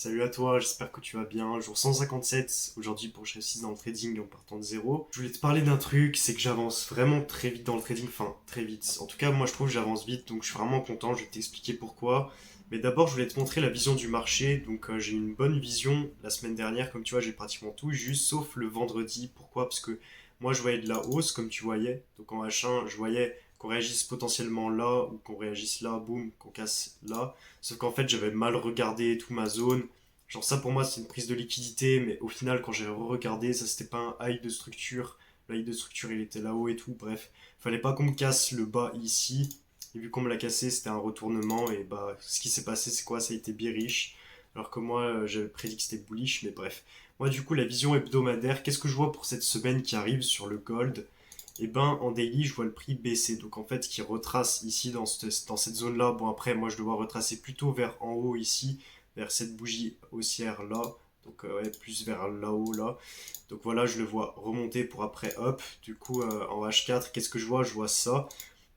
Salut à toi, j'espère que tu vas bien. Jour 157 aujourd'hui pour que je réussisse dans le trading en partant de zéro. Je voulais te parler d'un truc, c'est que j'avance vraiment très vite dans le trading, enfin très vite. En tout cas, moi je trouve que j'avance vite, donc je suis vraiment content, je vais t'expliquer pourquoi. Mais d'abord, je voulais te montrer la vision du marché. Donc j'ai une bonne vision la semaine dernière, comme tu vois, j'ai pratiquement tout, juste sauf le vendredi. Pourquoi? Parce que moi je voyais de la hausse, comme tu voyais. Donc en H1, je voyais qu'on réagisse potentiellement là, ou qu'on réagisse là, boum, qu'on casse là. Sauf qu'en fait, j'avais mal regardé toute ma zone. Genre ça pour moi c'est une prise de liquidité, mais au final quand j'ai regardé, ça c'était pas un high de structure. Le high de structure il était là-haut et tout, bref. Fallait pas qu'on me casse le bas ici. Et vu qu'on me l'a cassé, c'était un retournement. Et bah ce qui s'est passé c'est quoi? Ça a été bearish. Alors que moi j'avais prédit que c'était bullish, mais bref. Moi du coup la vision hebdomadaire, qu'est-ce que je vois pour cette semaine qui arrive sur le gold? Et ben en daily je vois le prix baisser. Donc en fait qui retrace ici dans cette zone là. Bon après moi je dois retracer plutôt vers en haut ici vers cette bougie haussière là, donc ouais, plus vers là-haut là. Donc voilà, je le vois remonter pour après hop. Du coup, en H4, qu'est-ce que je vois? Je vois ça.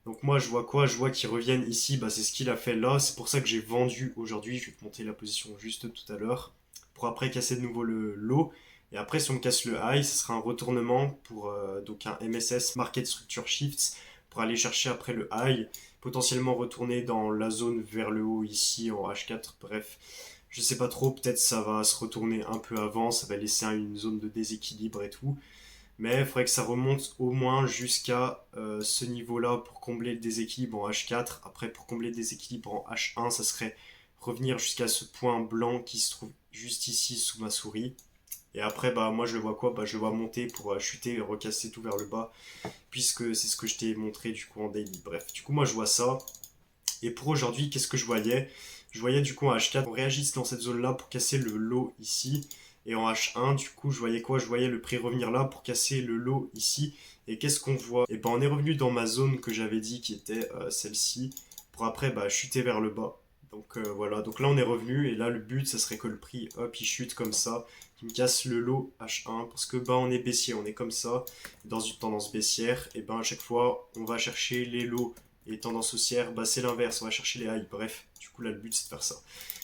Donc moi, je vois quoi? Je vois qu'ils reviennent ici. Bah, c'est ce qu'il a fait là. C'est pour ça que j'ai vendu aujourd'hui. Je vais te monter la position juste tout à l'heure. Pour après casser de nouveau le low. Et après, si on casse le high, ce sera un retournement pour donc un MSS Market Structure Shifts pour aller chercher après le high, potentiellement retourner dans la zone vers le haut ici en H4. Bref, je sais pas trop, peut-être ça va se retourner un peu avant, ça va laisser une zone de déséquilibre et tout. Mais il faudrait que ça remonte au moins jusqu'à ce niveau-là pour combler le déséquilibre en H4. Après, pour combler le déséquilibre en H1, ça serait revenir jusqu'à ce point blanc qui se trouve juste ici sous ma souris. Et après, bah, moi je le vois quoi? Bah, je le vois monter pour chuter et recasser tout vers le bas, puisque c'est ce que je t'ai montré du coup en daily. Bref, du coup, moi je vois ça. Et pour aujourd'hui, qu'est-ce que je voyais? Je voyais du coup en H4, on réagisse dans cette zone-là pour casser le low ici. Et en H1, du coup, je voyais quoi? Je voyais le prix revenir là pour casser le low ici. Et qu'est-ce qu'on voit? Et ben on est revenu dans ma zone que j'avais dit qui était celle-ci, pour après bah, chuter vers le bas. Donc voilà, donc là on est revenu, et là le but ça serait que le prix hop il chute comme ça, qui me casse le low H1, parce que bah on est baissier, on est comme ça, dans une tendance baissière, et ben à chaque fois on va chercher les lows et tendance haussière, bah c'est l'inverse, on va chercher les highs. Bref, du coup là le but c'est de faire ça.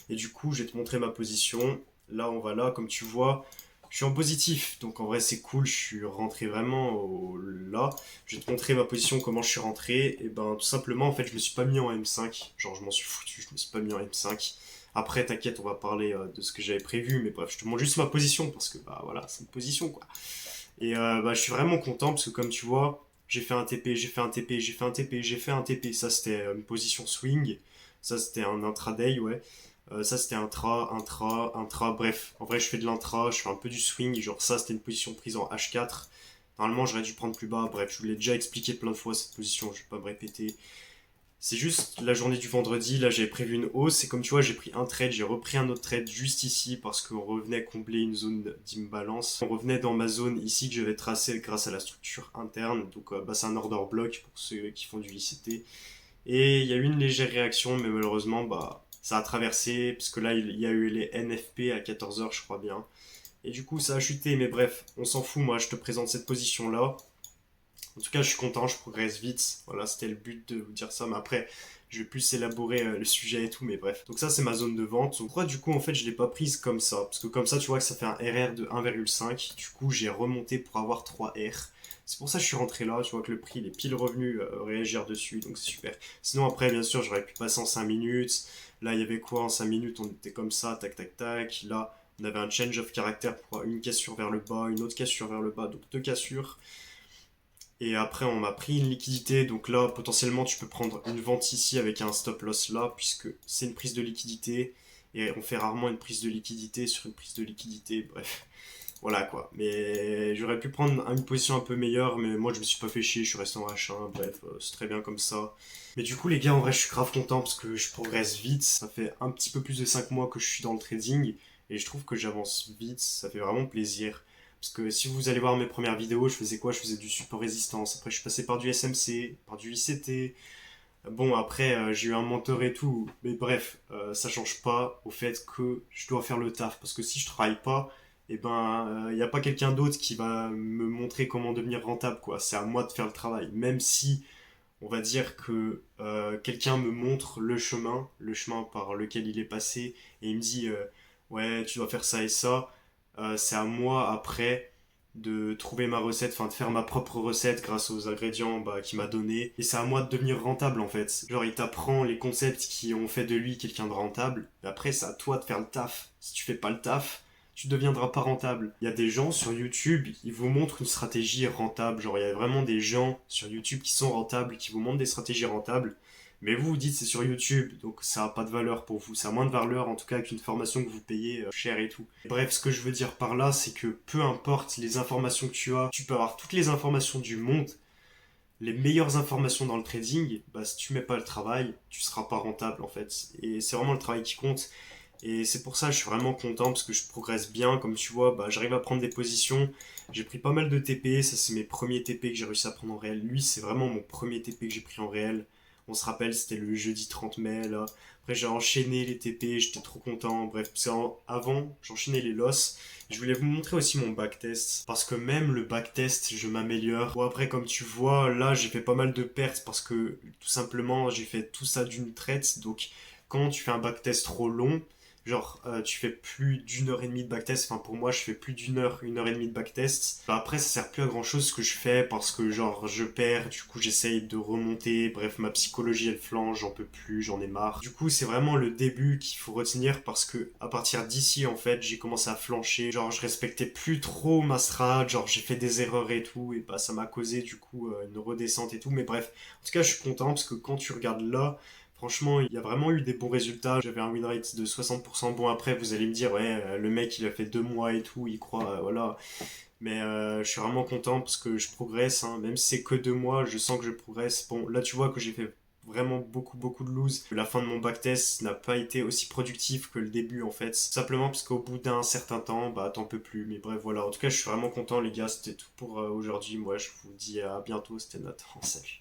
Et du coup, je vais te montrer ma position. Là, on va là, comme tu vois, je suis en positif. Donc en vrai, c'est cool, je suis rentré vraiment là. Je vais te montrer ma position, comment je suis rentré. Et ben tout simplement, en fait, je me suis pas mis en M5. Genre, je m'en suis foutu, je me suis pas mis en M5. Après, t'inquiète, on va parler de ce que j'avais prévu, mais bref, je te montre juste ma position parce que bah voilà, c'est une position quoi. Et bah, je suis vraiment content parce que comme tu vois, j'ai fait un TP, j'ai fait un TP, j'ai fait un TP, j'ai fait un TP. Ça, c'était une position swing. Ça, c'était un intraday, ouais. Ça, c'était intra. Bref, en vrai, je fais de l'intra, je fais un peu du swing. Genre, ça, c'était une position prise en H4. Normalement, j'aurais dû prendre plus bas. Bref, je vous l'ai déjà expliqué plein de fois cette position, je vais pas me répéter. C'est juste la journée du vendredi, là j'avais prévu une hausse, et comme tu vois j'ai pris un trade, j'ai repris un autre trade juste ici parce qu'on revenait combler une zone d'imbalance. On revenait dans ma zone ici que je vais tracer grâce à la structure interne, donc bah, c'est un order block pour ceux qui font du ICT. Et il y a eu une légère réaction, mais malheureusement bah, ça a traversé, parce que là il y a eu les NFP à 14 h je crois bien. Et du coup ça a chuté, mais bref, on s'en fout, moi je te présente cette position là. En tout cas, je suis content, je progresse vite. Voilà, c'était le but de vous dire ça. Mais après, je vais plus élaborer le sujet et tout, mais bref. Donc ça, c'est ma zone de vente. Donc pourquoi, du coup, en fait, je l'ai pas prise comme ça? Parce que comme ça, tu vois que ça fait un RR de 1,5. Du coup, j'ai remonté pour avoir 3 R. C'est pour ça que je suis rentré là. Tu vois que le prix, il est pile revenu réagir dessus. Donc c'est super. Sinon, après, bien sûr, j'aurais pu passer en 5 minutes. Là, il y avait quoi en 5 minutes? On était comme ça, tac, tac, tac. Là, on avait un change of caractère pour une cassure vers le bas, une autre cassure vers le bas. Donc deux cassures. Et après, on m'a pris une liquidité. Donc là, potentiellement, tu peux prendre une vente ici avec un stop loss là, puisque c'est une prise de liquidité. Et on fait rarement une prise de liquidité sur une prise de liquidité. Bref, voilà quoi. Mais j'aurais pu prendre une position un peu meilleure, mais moi, je me suis pas fait chier. Je suis resté en H1. Bref, c'est très bien comme ça. Mais du coup, les gars, en vrai, je suis grave content parce que je progresse vite. Ça fait un petit peu plus de 5 mois que je suis dans le trading. Et je trouve que j'avance vite. Ça fait vraiment plaisir. Parce que si vous allez voir mes premières vidéos, je faisais quoi? Je faisais du support résistance. Après, je suis passé par du SMC, par du ICT. Bon, après, j'ai eu un mentor et tout. Mais bref, ça change pas au fait que je dois faire le taf. Parce que si je travaille pas, eh ben, il n'y a pas quelqu'un d'autre qui va me montrer comment devenir rentable, quoi. C'est à moi de faire le travail. Même si, on va dire que quelqu'un me montre le chemin par lequel il est passé, et il me dit ouais, tu dois faire ça et ça. C'est à moi après de trouver ma recette, enfin de faire ma propre recette grâce aux ingrédients qu'il m'a donné. Et c'est à moi de devenir rentable en fait. Genre il t'apprend les concepts qui ont fait de lui quelqu'un de rentable. Et après c'est à toi de faire le taf. Si tu fais pas le taf, tu deviendras pas rentable. Il y a des gens sur YouTube, ils vous montrent une stratégie rentable. Genre il y a vraiment des gens sur YouTube qui sont rentables, qui vous montrent des stratégies rentables. Mais vous vous dites c'est sur YouTube, donc ça n'a pas de valeur pour vous. Ça a moins de valeur en tout cas qu'une formation que vous payez cher et tout. Bref, ce que je veux dire par là, c'est que peu importe les informations que tu as, tu peux avoir toutes les informations du monde, les meilleures informations dans le trading, si tu mets pas le travail, tu seras pas rentable en fait. Et c'est vraiment le travail qui compte. Et c'est pour ça que je suis vraiment content parce que je progresse bien. Comme tu vois, j'arrive à prendre des positions. J'ai pris pas mal de TP. Ça, c'est mes premiers TP que j'ai réussi à prendre en réel. Lui, c'est vraiment mon premier TP que j'ai pris en réel. On se rappelle, c'était le jeudi 30 mai là. Après, j'ai enchaîné les TP. J'étais trop content. Bref, parce qu'avant, j'enchaînais les losses. Je voulais vous montrer aussi mon backtest. Parce que même le backtest, je m'améliore. Bon, après, comme tu vois, là, j'ai fait pas mal de pertes parce que tout simplement, j'ai fait tout ça d'une traite. Donc, quand tu fais un backtest trop long, genre tu fais plus d'une heure et demie de backtest, enfin pour moi je fais plus une heure et demie de backtest. Après ça sert plus à grand chose ce que je fais parce que genre je perds, du coup j'essaye de remonter, bref ma psychologie elle flanche, j'en peux plus, j'en ai marre. Du coup c'est vraiment le début qu'il faut retenir parce que à partir d'ici en fait j'ai commencé à flancher, genre je respectais plus trop ma strat, genre j'ai fait des erreurs et tout et ça m'a causé du coup une redescente et tout, mais bref, en tout cas je suis content parce que quand tu regardes là, franchement, il y a vraiment eu des bons résultats. J'avais un win rate de 60%. Bon, après, vous allez me dire, ouais, le mec, il a fait 2 mois et tout, il croit, voilà. Mais je suis vraiment content parce que je progresse, hein. Même si c'est que 2 mois, je sens que je progresse. Bon, là, tu vois que j'ai fait vraiment beaucoup de lose. La fin de mon backtest n'a pas été aussi productif que le début, en fait. Simplement parce qu'au bout d'un certain temps, t'en peux plus. Mais bref, voilà. En tout cas, je suis vraiment content, les gars. C'était tout pour aujourd'hui. Moi, je vous dis à bientôt. C'était Nathan. Salut.